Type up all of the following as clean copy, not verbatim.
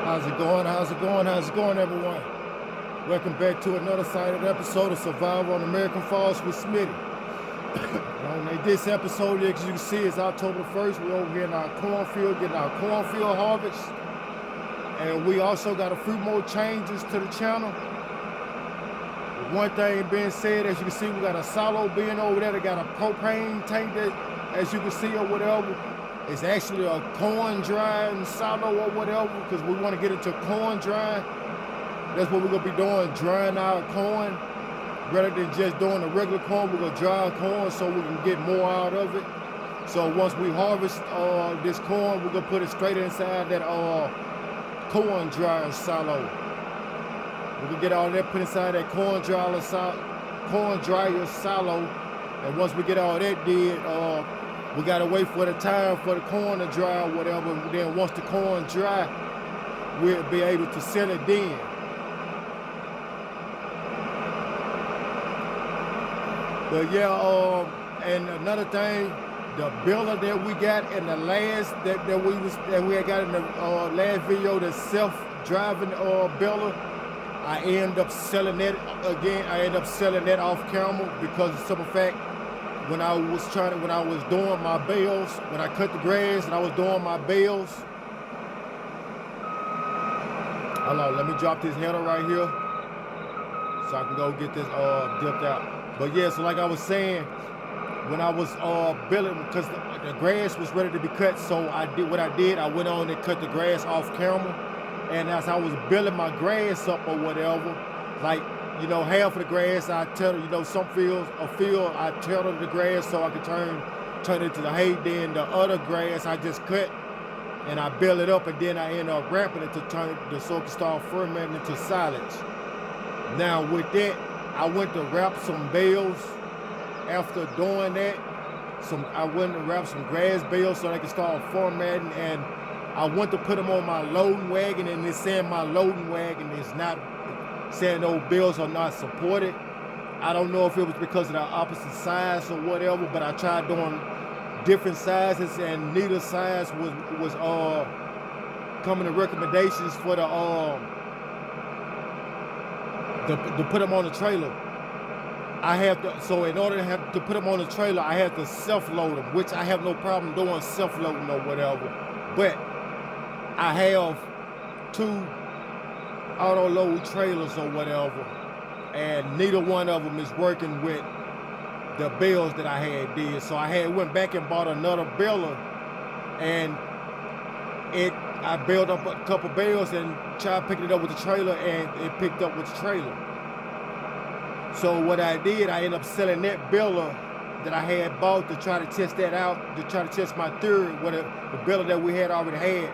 How's it going? How's it going? How's it going, everyone? Welcome back to another exciting episode of Survival on American Falls with Smitty. On this episode, as you can see, is October 1st. We're over here in our cornfield, getting our cornfield harvest. And we also got a few more changes to the channel. One thing being said, as you can see, we got a silo bin over there that got a propane tank that, as you can see or whatever, it's actually a corn drying silo or whatever, because we want to get into corn drying. That's what we're going to be doing, drying our corn. Rather than just doing the regular corn, we're going to dry corn so we can get more out of it. So once we harvest this corn, we're going to put it straight inside that corn dryer silo. We're going to get all that put inside that corn dryer silo. And once we get all that did, we got to wait for the time for the corn to dry or whatever. And then once the corn dry, we'll be able to sell it then. But yeah, and another thing, the baler that we got in the last that we had got in the last video, the self-driving baler, I end up selling that again. I end up selling that off camera because of the simple fact, when I was doing my bales, when I cut the grass and I was doing my bales. Hold on, let me drop this header right here so I can go get this dipped out. But yeah, so like I was saying, when I was baling, because the grass was ready to be cut, so I went on and cut the grass off camera. And as I was baling my grass up or whatever, like, you know, half of the grass I tether, you know, some field I tether the grass so I could turn it to the hay. Then the other grass I just cut and I bale it up, and then I end up wrapping it so it can start fermenting into silage. Now with that, I went to wrap some bales. After doing that, I went to wrap some grass bales so they can start fermenting, and I went to put them on my loading wagon, and it's saying my loading wagon is not, saying those bales are not supported. I don't know if it was because of the opposite size or whatever, but I tried doing different sizes, and neither size was coming to recommendations for to put them on the trailer. So in order to put them on the trailer, I have to self-load them, which I have no problem doing self-loading or whatever. But I have 2 auto-load trailers or whatever, and neither one of them is working with the bales that I had did. So I went back and bought another baler, and I bailed up a couple bales and tried picking it up with the trailer, and it picked up with the trailer. So what I did, I ended up selling that baler that I had bought to try to test that out, to try to test my theory. The baler that we had already had,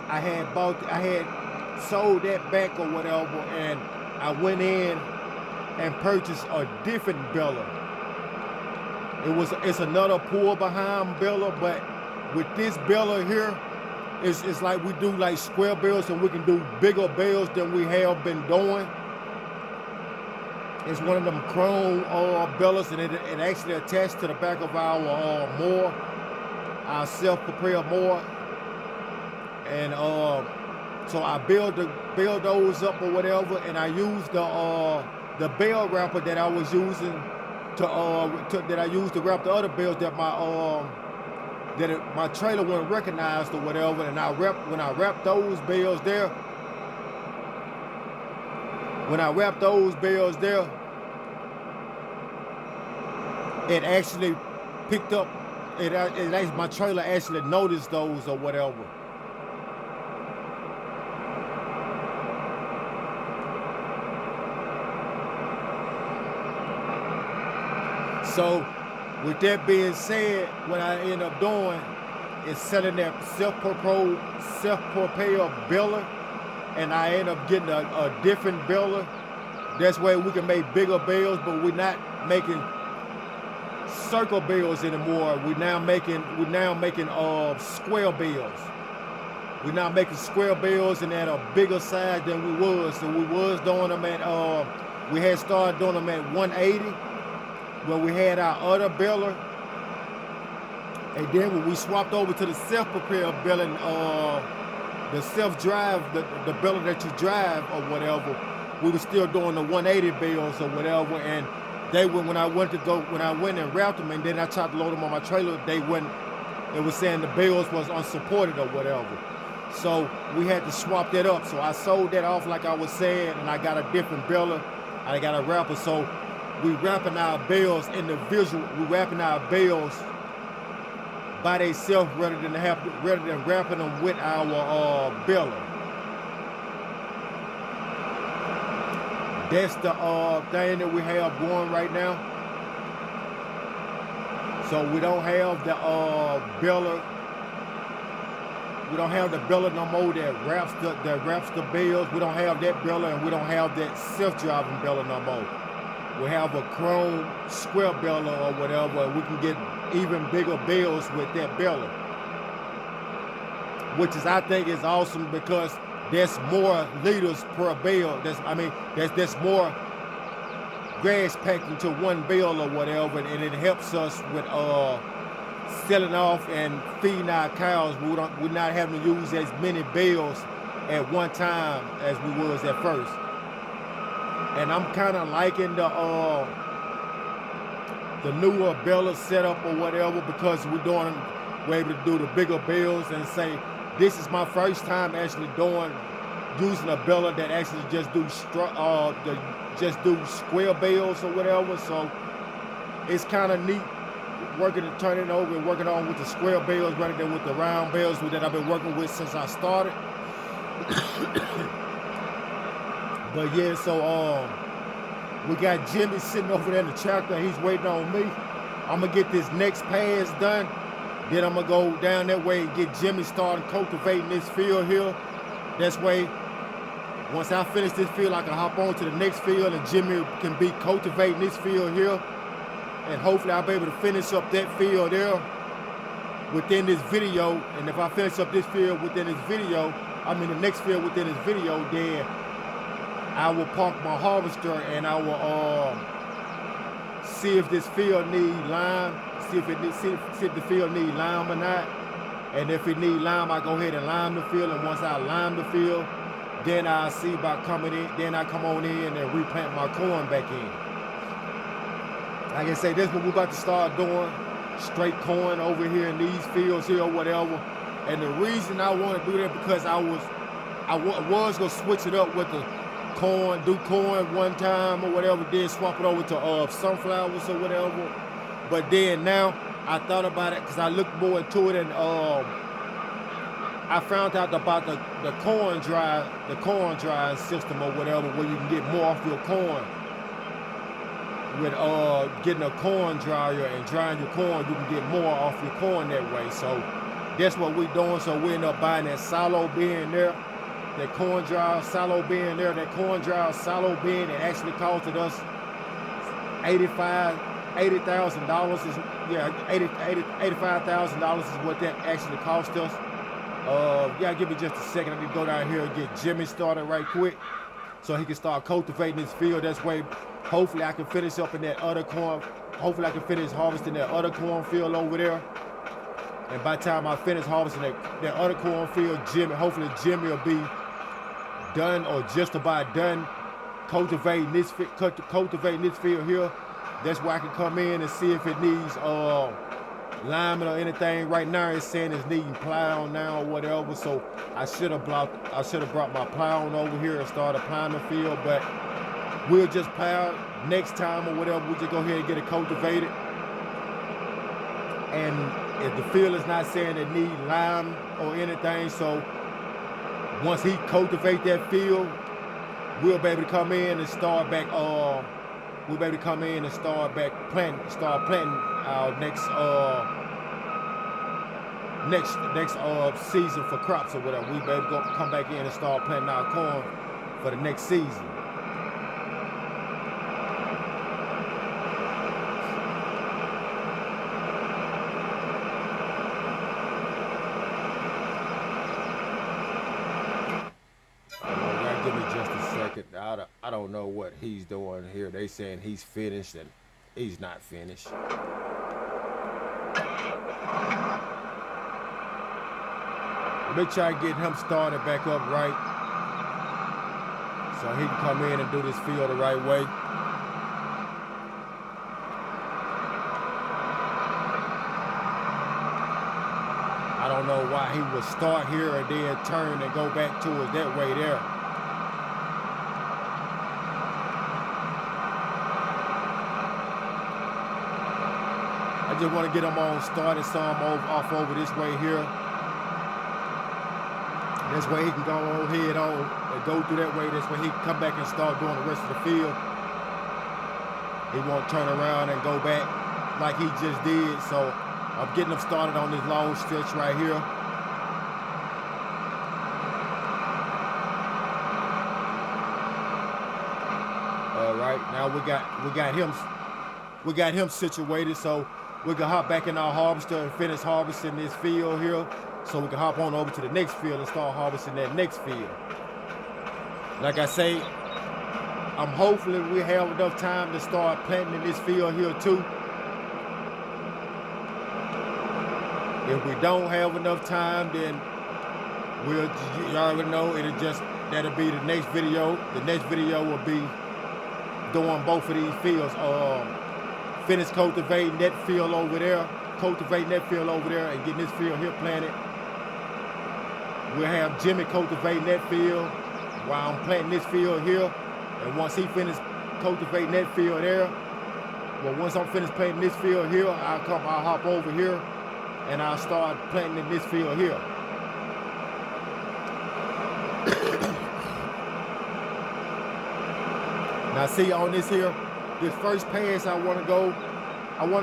I had sold that back or whatever, and I went in and purchased a different baler. It's another pull behind baler, but with this baler here, it's like we do like square bales, and we can do bigger bales than we have been doing. It's one of them chrome balers, and it actually attached to the back of our mower, our self-propelled mower. And so I build those up or whatever, and I used the bale wrapper that I was using that I used to wrap the other bales that my trailer wasn't recognized or whatever. And when I wrapped those bales there, it actually picked up. My trailer actually noticed those or whatever. So with that being said, what I end up doing is selling that self-propelled baler, and I end up getting a different baler. That's where we can make bigger bales, but we're not making circle bales anymore. We're now making square bales. We're now making square bales, and at a bigger size than we was. So we was doing them at we had started doing them at 180 when we had our other baler. And then when we swapped over to the self-propelled baling the self-drive, the baler that you drive or whatever, we were still doing the 180 bales or whatever, and they went when I went and wrapped them, and then I tried to load them on my trailer. They wouldn't. It was saying the bales was unsupported or whatever. So we had to swap that up. So I sold that off like I was saying, and I got a different baler. I got a wrapper. So we wrapping our bales individual. We wrapping our bales by themselves rather than wrapping them with our baler. That's the thing that we have going right now. So we don't have the baler. We don't have the baler no more that wraps the bales. We don't have that baler, and we don't have that self-driving baler no more. We have a chrome square baler or whatever, and we can get even bigger bales with that baler, which is, I think, is awesome because there's more liters per bale. That's more grass packed into one bale or whatever, and it helps us with selling off and feeding our cows. We're not having to use as many bales at one time as we was at first. And I'm kind of liking the newer baler setup or whatever, because we're able to do the bigger bales, and say this is my first time actually using a baler that actually just do square bales or whatever. So it's kind of neat working and turning over and working on with the square bales rather than with the round bales that I've been working with since I started. But yeah, so we got Jimmy sitting over there in the tractor. He's waiting on me. I'm gonna get this next pass done. Then I'm gonna go down that way and get Jimmy started cultivating this field here. This way, once I finish this field, I can hop on to the next field, and Jimmy can be cultivating this field here. And hopefully I'll be able to finish up that field there within this video. And if I finish up this field within this video, the next field within this video, then I will park my harvester and I will see if this field need lime, see if the field need lime or not. And if it need lime, I go ahead and lime the field. And once I lime the field, then I see about coming in. Then I come on in and replant my corn back in. Like I say, this is what we're about to start doing. Straight corn over here in these fields here or whatever. And the reason I want to do that because I was gonna switch it up with the corn, do corn one time or whatever, then swap it over to sunflowers or whatever. But then now I thought about it because I looked more into it, and I found out about the corn drying system or whatever, where you can get more off your corn. With getting a corn dryer and drying your corn, you can get more off your corn that way. So that's what we're doing. So we end up buying that silo bin there, that corn dryer silo bin there. That corn dryer silo bin, it actually costed us $80,000 is $85,000 is what that actually cost us. Yeah, give me just a second. I need to go down here and get Jimmy started right quick, so he can start cultivating his field. That's way. Hopefully I can finish up in that other corn. Hopefully I can finish harvesting that other cornfield over there. And by the time I finish harvesting that other cornfield, hopefully Jimmy will be done or just about done cultivating this field here. That's where I can come in and see if it needs liming or anything. Right now it's saying it's needing plowing now or whatever. So I should have brought my plowing over here and started plowing the field, but we'll just plow next time or whatever. We'll just go ahead and get it cultivated. And if the field is not saying it needs lime or anything, so once he cultivate that field, we'll be able to come in and start back. Planting our next season for crops or whatever. We'll be able to come back in and start planting our corn for the next season. Give me just a second. I don't know what he's doing here. They saying he's finished and he's not finished. Let me try and get him started back up right, so he can come in and do this field the right way. I don't know why he would start here and then turn and go back towards that way there. I just want to get him on started some off over this way here. This way he can go on head on and go through that way. This way he can come back and start doing the rest of the field. He won't turn around and go back like he just did. So I'm getting him started on this long stretch right here. All right, now we got him situated, so we can hop back in our harvester and finish harvesting this field here, so we can hop on over to the next field and start harvesting that next field. Like I say, I'm hopefully we have enough time to start planting in this field here too. If we don't have enough time, then you already know, that'll be the next video. The next video will be doing both of these fields. Finish cultivating that field over there, and getting this field here planted. We'll have Jimmy cultivating that field while I'm planting this field here. And once he finishes cultivating that field there, well, once I'm finished planting this field here, I'll hop over here and I'll start planting in this field here. Now see on this here, this first pass I want to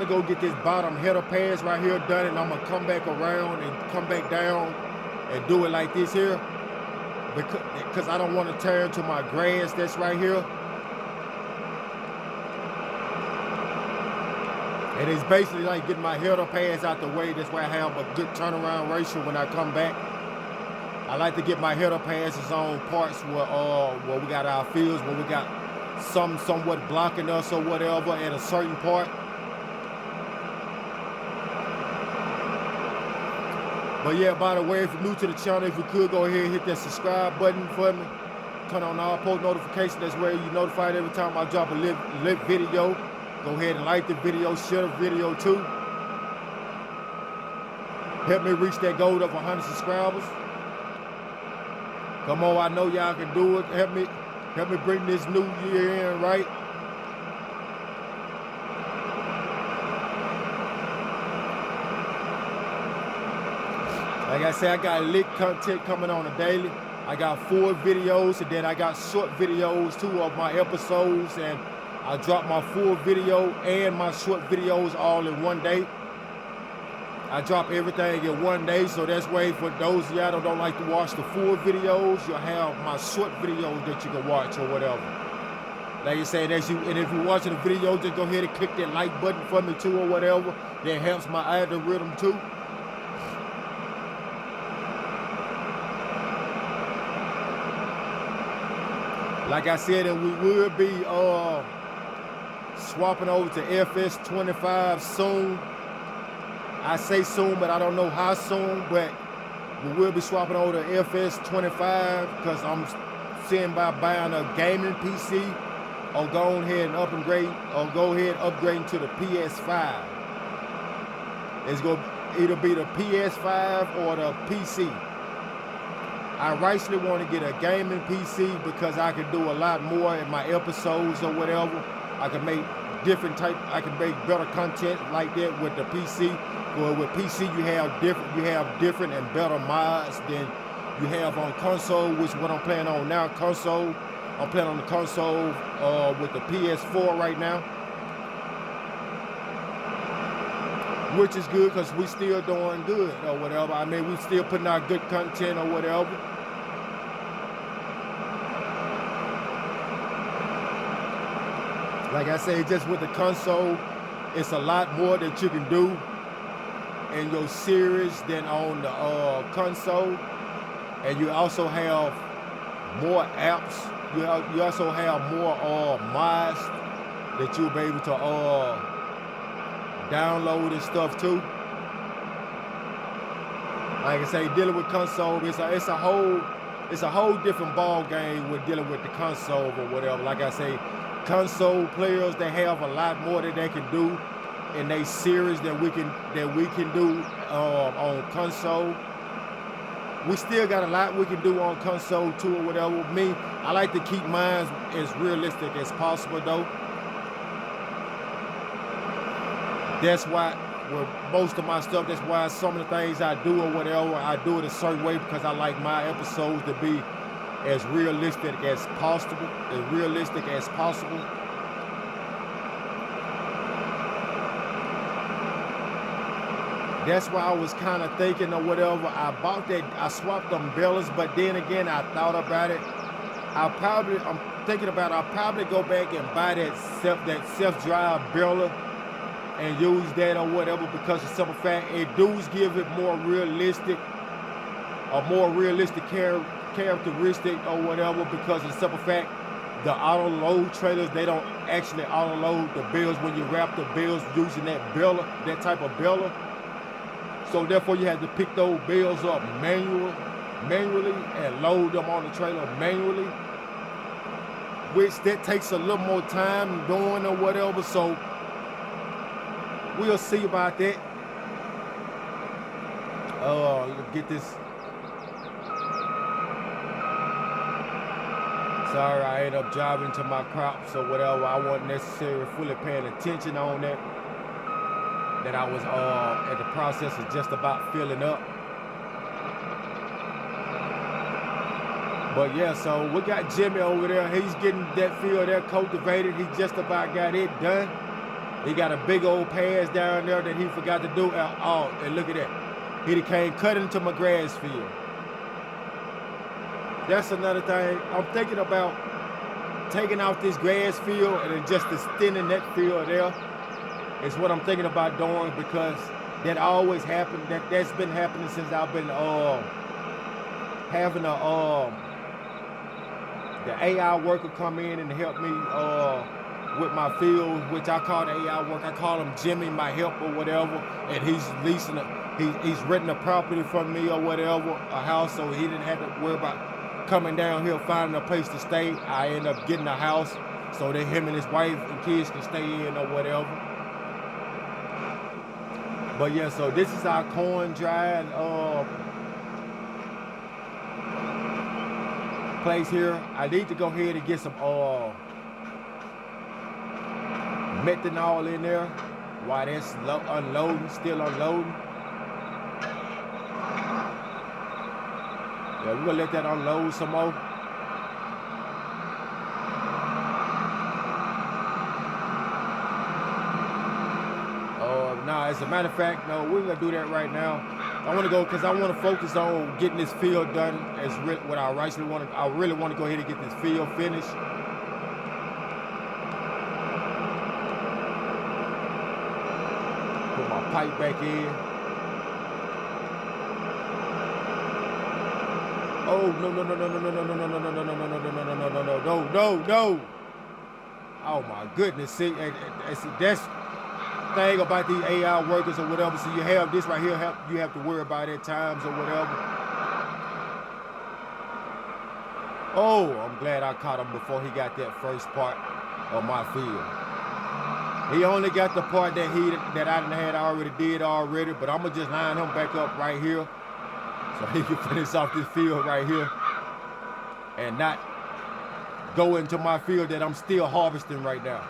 go get this bottom header pass right here done, and I'm gonna come back around and come back down and do it like this here, because I don't want to turn to my grass that's right here. And it's basically like getting my header pass out the way. That's why I have a good turnaround ratio when I come back. I like to get my header passes on parts where we got our fields, where we got somewhat blocking us or whatever at a certain part. But yeah, by the way, if you're new to the channel, if you could go ahead and hit that subscribe button for me. Turn on all post notifications. That's where you're notified every time I drop a lit video. Go ahead and like the video, share the video too. Help me reach that goal of 100 subscribers. Come on, I know y'all can do it. Help me bring this new year in right. Like I said, I got lit content coming on a daily. I got 4 videos, and then I got short videos too of my episodes, and I drop my full video and my short videos all in one day. I drop everything in one day, so that's way for those of y'all that don't like to watch the full videos, you'll have my short videos that you can watch or whatever. Like I said, and if you're watching the video, just go ahead and click that like button for me too or whatever. That helps my algorithm too. Like I said, and we will be swapping over to ep.59 soon. I say soon, but I don't know how soon, but we will be swapping over to ep.59 because I'm seeing by buying a gaming PC or go ahead and upgrade to the PS5. It's going to either be the PS5 or the PC. I rightfully want to get a gaming PC because I can do a lot more in my episodes or whatever. I can make better content like that with the PC. Well, with PC you have different and better mods than you have on console, which is what I'm playing on now. Console. I'm playing on the console with the PS4 right now, which is good because we still doing good or whatever. I mean, we still putting out good content or whatever. Like I say, just with the console, it's a lot more that you can do in your series than on the console. And you also have more apps. You also have more mods that you'll be able to download and stuff too. like I say, dealing with console, it's a whole different ball game with dealing with the console or whatever. Like I say, console players, they have a lot more that they can do in a series that we can do on console. We still got a lot we can do on console too or whatever. Me, I like to keep mine as realistic as possible though. That's why with most of my stuff, that's why some of the things I do or whatever, I do it a certain way because I like my episodes to be as realistic as possible. That's why I was kind of thinking or whatever. I swapped umbrellas, but then again, I thought about it. I'll probably go back and buy that self-drive umbrella and use that or whatever, because the simple fact, it does give it more realistic characteristic or whatever, because of the simple fact, the auto load trailers, they don't actually auto load the bills when you wrap the bills using that type of baler. So therefore you have to pick those bills up manually and load them on the trailer manually, which that takes a little more time doing or whatever. So we'll see about that. Get this. Sorry, I ended up driving to my crops or whatever. I wasn't necessarily fully paying attention on that. That I was at the process of just about filling up. But yeah, so we got Jimmy over there. He's getting that field there cultivated. He just about got it done. He got a big old pass down there that he forgot to do. And look at that. He came cut into my grass field. That's another thing. I'm thinking about taking out this grass field and then just extending that field there. Is what I'm thinking about doing, because that always happened. That's been happening since I've been having the AI worker come in and help me with my field, which I call the AI worker. I call him Jimmy, my help or whatever. And he's leasing he's renting a property from me or whatever, a house, so he didn't have to worry about coming down here finding a place to stay. I end up getting a house so that him and his wife and kids can stay in or whatever. But yeah, so this is our corn drying place here. I need to go ahead and get some methanol in there while that's still unloading. Yeah, we're gonna let that unload some more. Nah, as a matter of fact, no, we're gonna do that right now. I want to go because I want to focus on getting this field done. I really want to go ahead and get this field finished. Put my pipe back in. Oh no! Oh my goodness! See, that's thing about these AI workers or whatever. So you have this right here, you have to worry about at times or whatever. Oh, I'm glad I caught him before he got that first part of my field. He only got the part that I had already, but I'm gonna just line him back up right here so he can finish off this field right here and not go into my field that I'm still harvesting right now.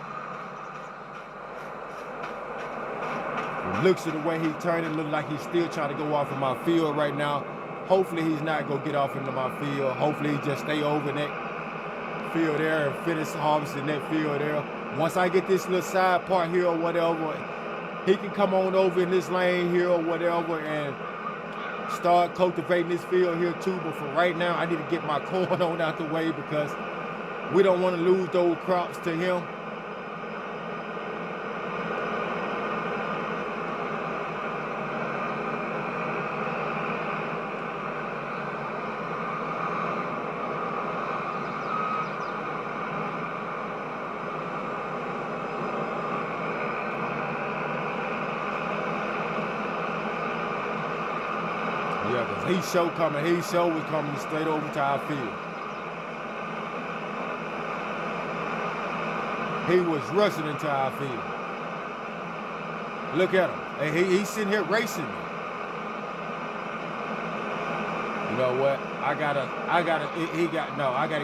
Looks at the way he turned it, look like he's still trying to go off of my field right now. Hopefully he's not gonna get off into my field. Hopefully he just stay over in that field there and finish harvesting that field there. Once I get this little side part here or whatever, he can come on over in this lane here or whatever and start cultivating this field here too. But for right now, I need to get my corn on out the way because we don't want to lose those crops to him. Yeah, He show coming. He show was coming straight over to our field. He was rushing into our field. Look at him. And he's sitting here racing me. You know what? I gotta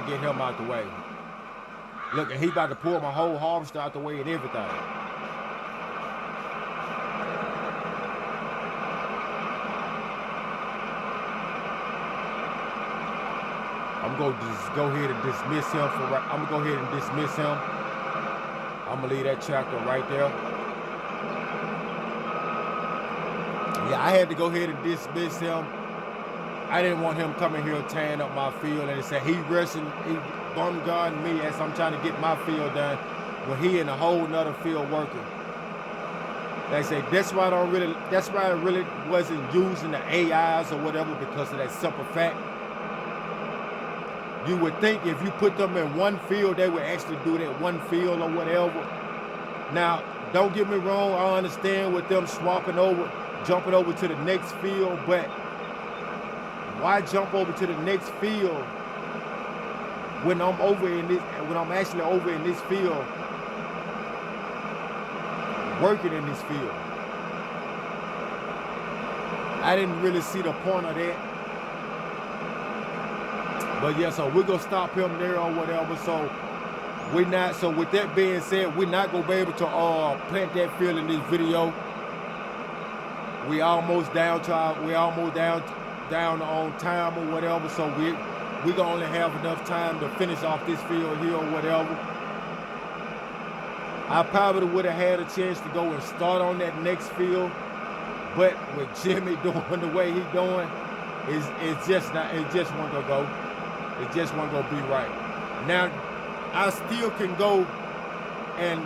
get him out the way. Look, and he about to pull my whole harvester out the way and everything. I'm gonna just go ahead and dismiss him I'm gonna go ahead and dismiss him. I'm gonna leave that tractor right there. Yeah, I had to go ahead and dismiss him. I didn't want him coming here tearing up my field, and it said he bum guarding me as I'm trying to get my field done when he in a whole nother field working. They say that's why I really wasn't using the AIs or whatever, because of that simple fact. You would think if you put them in one field, they would actually do that one field or whatever. Now, don't get me wrong, I understand with them jumping over to the next field, but why jump over to the next field when I'm actually over in this field, working in this field? I didn't really see the point of that. But yeah, so we're gonna stop him there or whatever. So with that being said, we're not gonna be able to plant that field in this video. We almost down on time or whatever. So we gonna only have enough time to finish off this field here or whatever. I probably would have had a chance to go and start on that next field, but with Jimmy doing the way he's doing, it just wasn't gonna go. It just wasn't gonna be right. Now, I still can go, and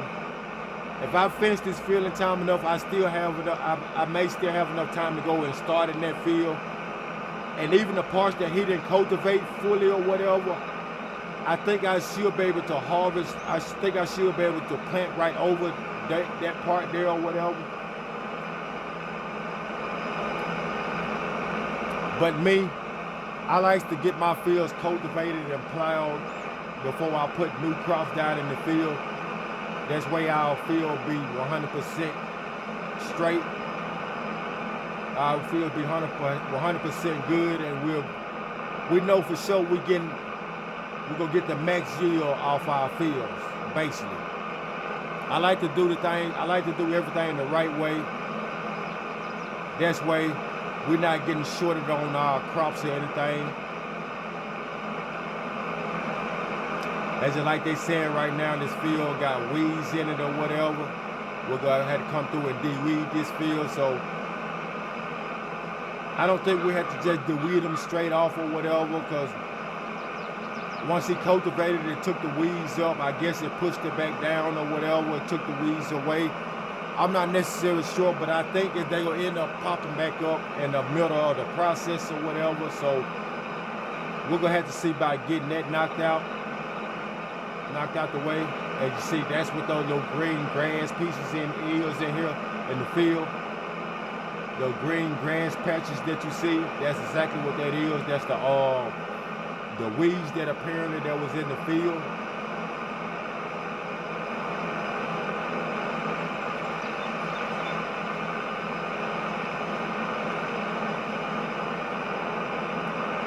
if I finish this field in time enough, I may still have enough time to go and start in that field. And even the parts that he didn't cultivate fully or whatever, I think I should be able to harvest. I think I should be able to plant right over that part there or whatever. But me, I like to get my fields cultivated and plowed before I put new crops down in the field. That's way our field be 100% straight. Our field be 100% good, and we know for sure we're gonna get the max yield off our fields, basically. I like to do everything the right way. That's way we're not getting shorted on our crops or anything. As just like they saying right now, this field got weeds in it or whatever. We're gonna have to come through and de-weed this field. So I don't think we have to just de-weed them straight off or whatever, because once he cultivated it, took the weeds up. I guess it pushed it back down or whatever. It took the weeds away. I'm not necessarily sure, but I think that they're gonna end up popping back up in the middle of the process or whatever. So we're gonna have to see about getting that knocked out the way. As you see, that's what those little green grass pieces is in here in the field. The green grass patches that you see, that's exactly what that is. That's the weeds that apparently that was in the field.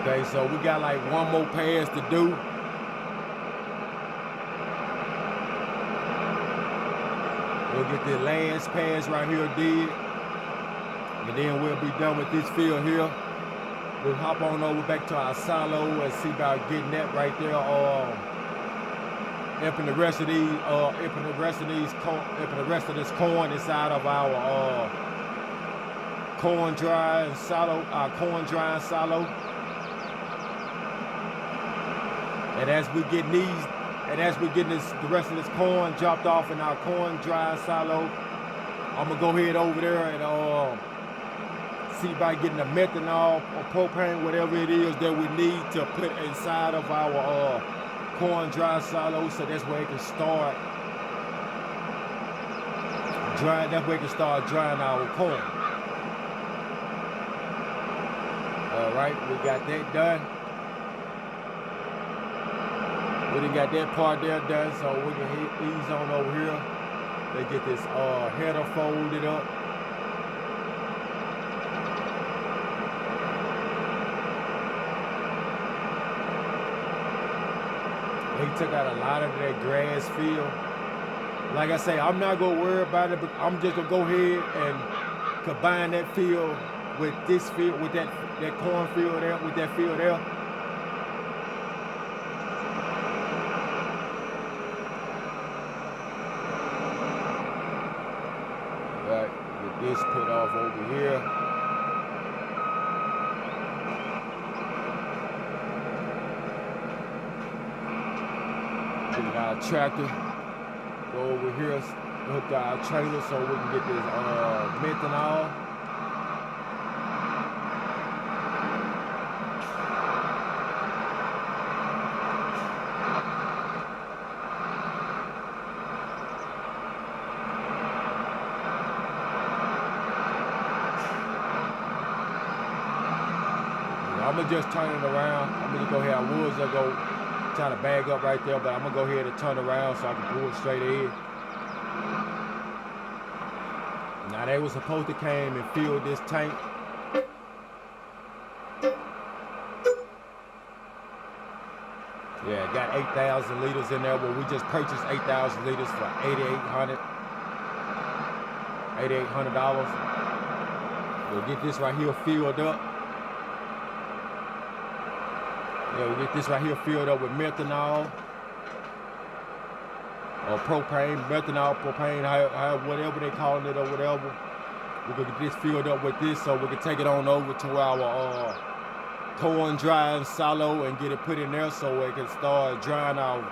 Okay, so we got like one more pass to do. We'll get the last pass right here did, and then we'll be done with this field here. We'll hop on over back to our silo and see about getting that right there. Upping the rest of this corn inside of our corn drying silo. And as we get the rest of this corn dropped off in our corn dry silo, I'm gonna go ahead over there and see about getting the methanol or propane, whatever it is that we need to put inside of our corn dry silo, so that's where it can start drying. That's where it can start drying our corn. All right, we got that done. We done got that part there done, so we can ease on over here. They get this header folded up. He took out a lot of that grass field. Like I say, I'm not gonna worry about it, but I'm just gonna go ahead and combine that field with this field, with that cornfield there, with that field there. All right, get this put off over here. Get our tractor, go over here, hook our trailer so we can get this methanol. I'm gonna just turn it around. I'm gonna go ahead. I was gonna go try to bag up right there, but I'm gonna go ahead and turn around so I can pull it straight in. Now they was supposed to came and fill this tank. Yeah, got 8,000 liters in there, but we just purchased 8,000 liters for $8,800. We'll get this right here filled up. Yeah, we get this right here filled up with methanol or propane, methanol, propane, whatever they calling it or whatever. We're gonna get this filled up with this so we can take it on over to our corn drying silo and get it put in there so it can start drying our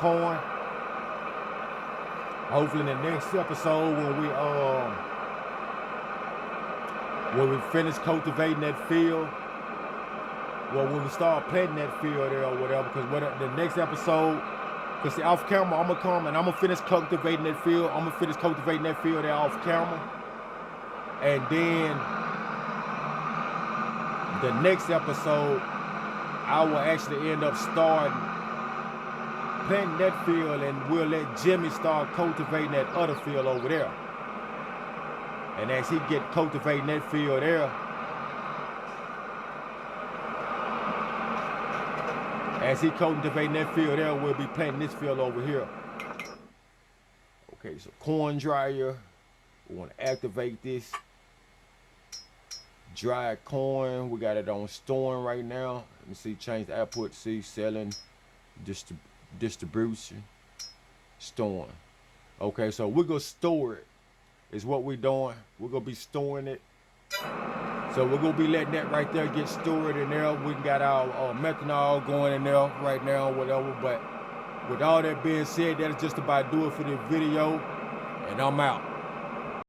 corn. Hopefully in the next episode when we finish cultivating that field. Well, when we start planting that field there or whatever, because the next episode, because off camera, I'm gonna come and I'm gonna finish cultivating that field. I'm gonna finish cultivating that field there off camera, and then the next episode, I will actually end up starting planting that field, and we'll let Jimmy start cultivating that other field over there. And as he get cultivating that field there, as he cultivating that field there, we'll be planting this field over here. Okay, so corn dryer. We want to activate this. Dried corn. We got it on storing right now. Let me see, change the output. See, selling, distribution, storing. Okay, so we're going to store it is what we're doing. We're going to be storing it. So we're gonna be letting that right there get stored in there. We got our methanol going in there right now, whatever. But with all that being said, that's just about do it for this video, and I'm out.